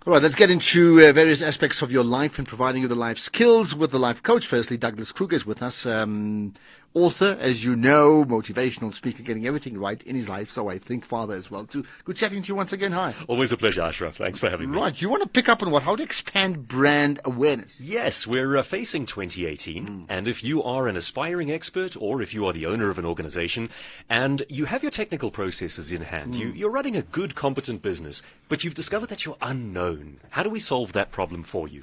All right, let's get into various aspects of your life and providing you the life skills with the life coach. Firstly, Douglas Kruger is with us. Author, as you know, motivational speaker, getting everything right in his life. So I think father as well too. Good chatting to you once again. Hi. Always a pleasure, Ashraf. Thanks for having me. Right, you want to pick up on how to expand brand awareness. Yes, we're facing 2018, and if you are an aspiring expert or if you are the owner of an organization and you have your technical processes in hand, you're running a good, competent business, but you've discovered that you're unknown. How do we solve that problem for you?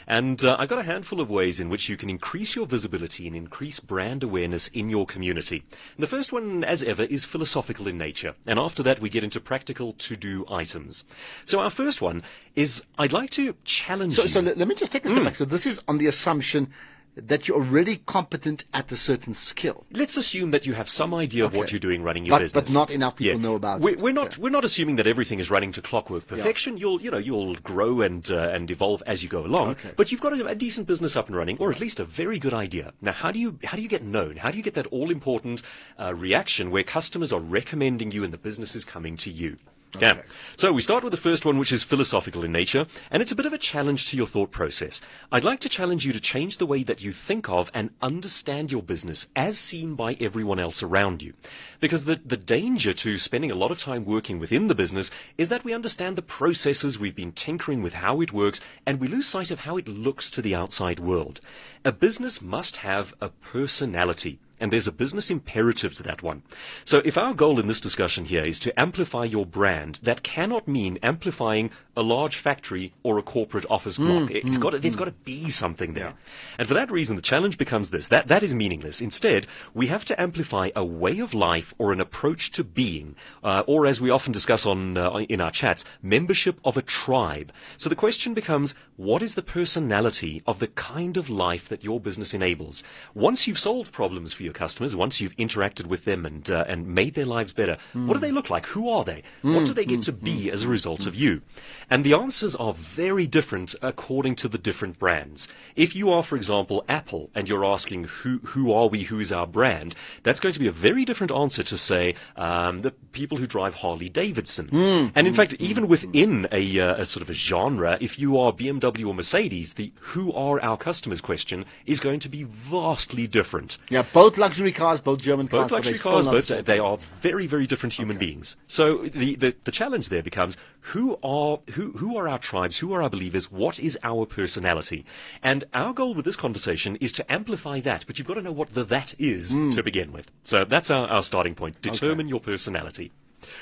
And I've got a handful of ways in which you can increase your visibility and increase brand awareness in your community. And the first one, as ever, is philosophical in nature. And after that, we get into practical to-do items. So our first one is, I'd like to challenge you. So let me just take a step back. So this is on the assumption that you're already competent at a certain skill. Let's assume that you have some idea of what you're doing running your business. But not enough people know about it. We're not assuming that everything is running to clockwork perfection. You'll grow and evolve as you go along. Okay. But you've got a decent business up and running, or at least a very good idea. Now, how do you get known? How do you get that all-important reaction where customers are recommending you and the business is coming to you? Okay. Yeah. So we start with the first one, which is philosophical in nature, and it's a bit of a challenge to your thought process. I'd like to challenge you to change the way that you think of and understand your business as seen by everyone else around you. Because the danger to spending a lot of time working within the business is that we understand the processes, we've been tinkering with how it works, and we lose sight of how it looks to the outside world. A business must have a personality. And there's a business imperative to that one. So if our goal in this discussion here is to amplify your brand, that cannot mean amplifying a large factory or a corporate office block. There's got to be something there. And for that reason, the challenge becomes this. That is meaningless. Instead, we have to amplify a way of life or an approach to being, or as we often discuss in our chats, membership of a tribe. So the question becomes, what is the personality of the kind of life that your business enables? Once you've solved problems for your customers, once you've interacted with them and made their lives better, what do they look like? Who are they? What do they get to be as a result of you? And the answers are very different according to the different brands. If you are, for example, Apple, and you're asking who are we, who is our brand, that's going to be a very different answer to say the people who drive Harley Davidson. And in fact, even within a sort of a genre, if you are BMW or Mercedes, the who are our customers question is going to be vastly different. Yeah, both luxury cars, both German cars. Both luxury cars, they are very, very different human beings. So the challenge there becomes, who are our tribes? Who are our believers? What is our personality? And our goal with this conversation is to amplify that, but you've got to know what that is to begin with. So that's our starting point. Determine your personality.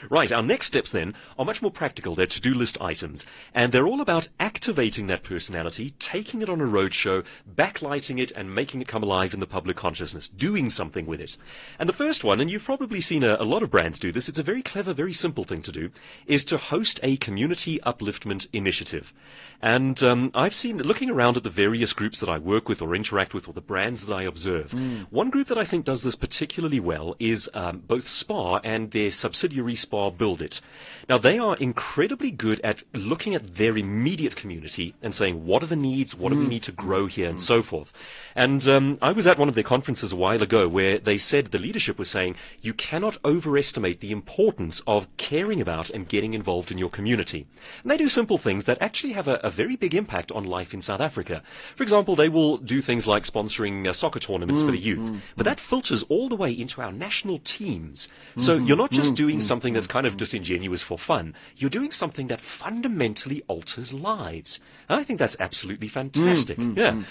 Right, our next steps then are much more practical. They're to-do list items, and they're all about activating that personality, taking it on a roadshow, backlighting it, and making it come alive in the public consciousness, doing something with it. And the first one, and you've probably seen a lot of brands do this, it's a very clever, very simple thing to do, is to host a community upliftment initiative. And I've seen, looking around at the various groups that I work with or interact with or the brands that I observe, one group that I think does this particularly well is both Spar and their subsidiary Spar Build It. Now, they are incredibly good at looking at their immediate community and saying, what are the needs, what do we need to grow here, and so forth. And I was at one of their conferences a while ago where they said, the leadership was saying, you cannot overestimate the importance of caring about and getting involved in your community. And they do simple things that actually have a very big impact on life in South Africa. For example, they will do things like sponsoring soccer tournaments for the youth, but that filters all the way into our national teams. So you're not just doing something that's kind of disingenuous for fun. You're doing something that fundamentally alters lives. And I think that's absolutely fantastic. Okay.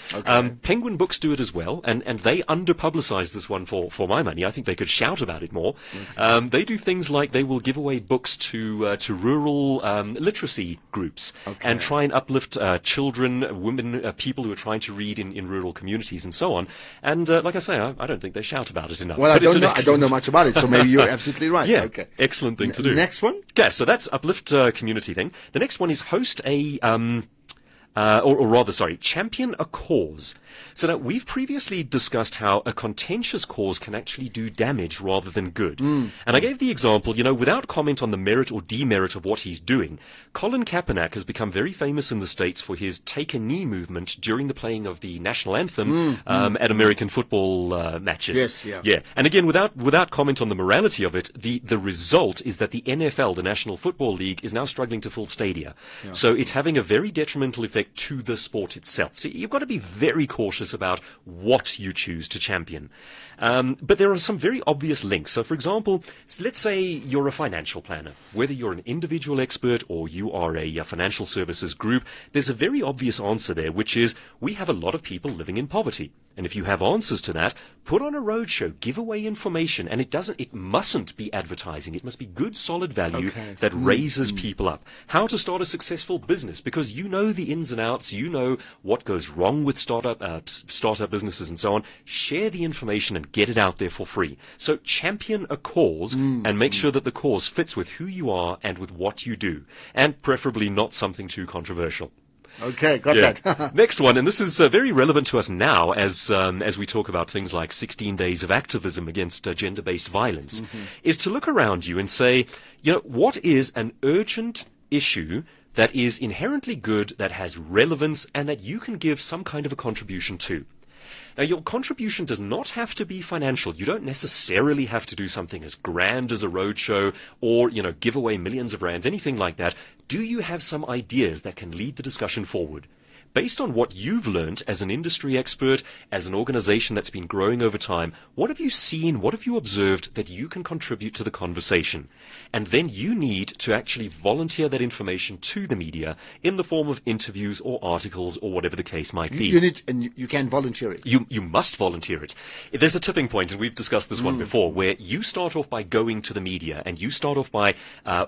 Penguin Books do it as well, and they under-publicize this one for my money. I think they could shout about it more. Okay. They do things like they will give away books to rural literacy groups and try and uplift children, women, people who are trying to read in rural communities and so on. And like I say, I don't think they shout about it enough. Well, I don't know much about it, so maybe you're absolutely right. Yeah, okay. Excellent thing to do. Next one? Yeah, so that's uplift community thing. The next one is host a or rather, sorry, champion a cause. So now, we've previously discussed how a contentious cause can actually do damage rather than good. And I gave the example, without comment on the merit or demerit of what he's doing, Colin Kaepernick has become very famous in the States for his take a knee movement during the playing of the national anthem at American football matches. Yes, yeah. And again, without comment on the morality of it, the result is that the NFL, the National Football League, is now struggling to fill stadia. Yeah. So it's having a very detrimental effect to the sport itself. So you've got to be very cautious about what you choose to champion. But there are some very obvious links. So, for example, let's say you're a financial planner. Whether you're an individual expert or you are a financial services group, there's a very obvious answer there, which is we have a lot of people living in poverty. And if you have answers to that, put on a roadshow, give away information, and it mustn't be advertising. It must be good, solid value that raises people up. How to start a successful business, because you know the ins and outs, you know what goes wrong with startup businesses and so on. Share the information and get it out there for free. So champion a cause and make sure that the cause fits with who you are and with what you do, and preferably not something too controversial. Okay, got that. Next one, and this is very relevant to us now as we talk about things like 16 days of activism against gender-based violence, is to look around you and say, what is an urgent issue that is inherently good, that has relevance, and that you can give some kind of a contribution to? Now, your contribution does not have to be financial. You don't necessarily have to do something as grand as a roadshow or, give away millions of rands, anything like that. Do you have some ideas that can lead the discussion forward? Based on what you've learned as an industry expert, as an organization that's been growing over time, what have you seen, what have you observed that you can contribute to the conversation? And then you need to actually volunteer that information to the media in the form of interviews or articles or whatever the case might be. You can volunteer it. You must volunteer it. There's a tipping point, and we've discussed this one before, where you start off by going to the media and you start off by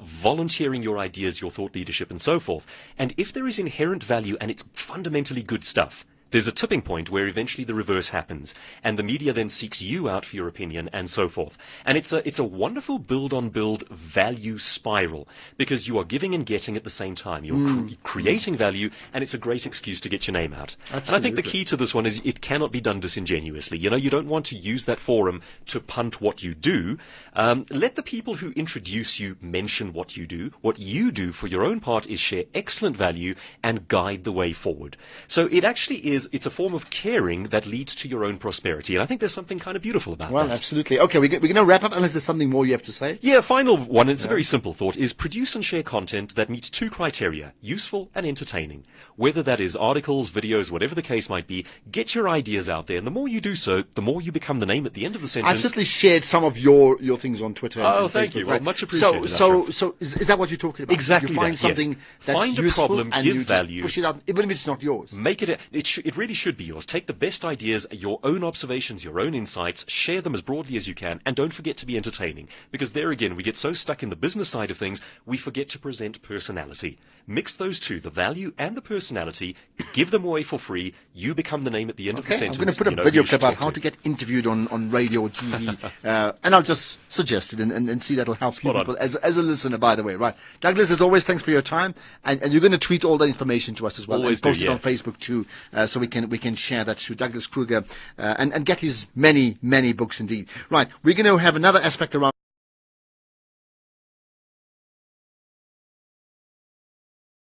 volunteering your ideas, your thought leadership, and so forth. And if there is inherent value and it's fundamentally good stuff, there's a tipping point where eventually the reverse happens, and the media then seeks you out for your opinion, and so forth. And it's a wonderful build-on-build value spiral, because you are giving and getting at the same time. You're creating value, and it's a great excuse to get your name out. Absolutely. And I think the key to this one is it cannot be done disingenuously. You don't want to use that forum to punt what you do. Let the people who introduce you mention what you do. What you do for your own part is share excellent value and guide the way forward. So it actually is. It's a form of caring that leads to your own prosperity. And I think there's something kind of beautiful about that. Well, absolutely. Okay, we're going to wrap up unless there's something more you have to say. Yeah, final one, it's a very simple thought, is produce and share content that meets two criteria, useful and entertaining. Whether that is articles, videos, whatever the case might be, get your ideas out there. And the more you do so, the more you become the name at the end of the sentence. I've certainly shared some of your things on Twitter. Oh, thank you. Well, much appreciated. So is that what you're talking about? Exactly. You find something that's find useful a problem, and give you value, just push it out, even if it's not yours. Make it. It really should be yours. Take the best ideas, your own observations, your own insights, share them as broadly as you can, and don't forget to be entertaining. Because there again, we get so stuck in the business side of things, we forget to present personality. Mix those two, the value and the personality, give them away for free, you become the name at the end of the sentence. I'm going to put a video clip about how to get interviewed on radio or TV, and I'll just suggest it and see that'll help you people as a listener, by the way. Right. Douglas, as always, thanks for your time, and you're going to tweet all that information to us as well. Always and post it on Facebook too, so we can share that to Douglas Kruger, and get his many books indeed. Right. We're going to have another aspect around